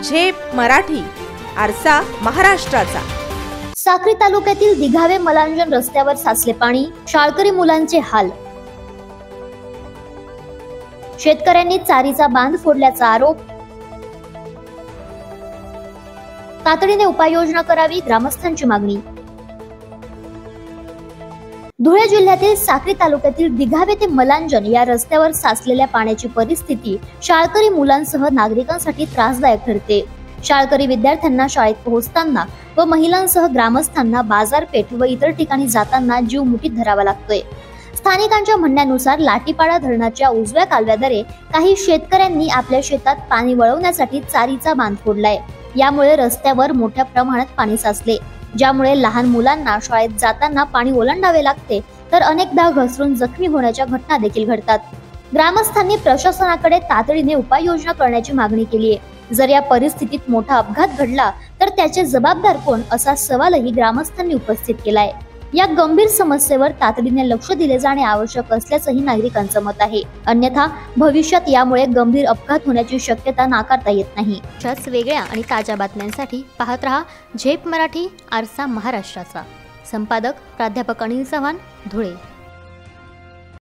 झेप मराठी, आरसा महाराष्ट्राचा। साक्री तालुक्यातील दिघावे मलांजन रस्त्यावर साचले पाणी, शाळकरी मुलांचे हाल। शेतकऱ्यांनी चारीचा बांध फोडल्याचा आरोप। तातडीने उपाययोजना करावी, ग्रामस्थांची मागणी। धुळे जिल्ह्यातील साक्री तालुक्यातील दिघावे ते मलांजन या रस्त्यावर साचलेल्या पाण्याची परिस्थिती शाळकरी मुलांसह नागरिकांसाठी त्रासदायक ठरते। शाळकरी विद्यार्थ्यांना शाळेत पोहोचताना व महिलांसह ग्रामस्थांना बाजारपेठ व इतर ठिकाणी जाताना जीव मुठीत धरावा लागतोय। स्थानिकांच्या म्हणण्यानुसार लाटीपाडा धरणाच्या उजव्या कालव्याद्वारे काही शेतकऱ्यांनी आपल्या शेतात पाणी वळवण्यासाठी चारीचा बांध फोडलाय। यामुळे रस्त्यावर मोठ्या प्रमाणात पाणी साचले, ज्यामुळे लहान मुलांना शाळेत जाताना पाणी ओलांडावे लागते, तर अनेकदा घसरून जखमी होण्याच्या घटना देखील घडतात। ग्रामस्थांनी प्रशासनाकडे तातडीने उपाययोजना करण्याची मागणी केली आहे। जर या परिस्थितीत मोठा अपघात घडला तर त्याचे जबाबदार कोण, असा सवालही ग्रामस्थांनी उपस्थित केलाय। या गंभीर समस्येवर तातडीने लक्ष दिले जाणे आवश्यक असल्याचंही नागरिकांचं मत आहे। अन्यथा भविष्यात यामुळे गंभीर अपघात होण्याची शक्यता नाकारता येत नाही। अशाच वेगळ्या आणि ताज्या बातम्यांसाठी पाहत रहा झेप मराठी, आरसा महाराष्ट्राचा। संपादक प्राध्यापक अनिल चव्हाण, धुळे।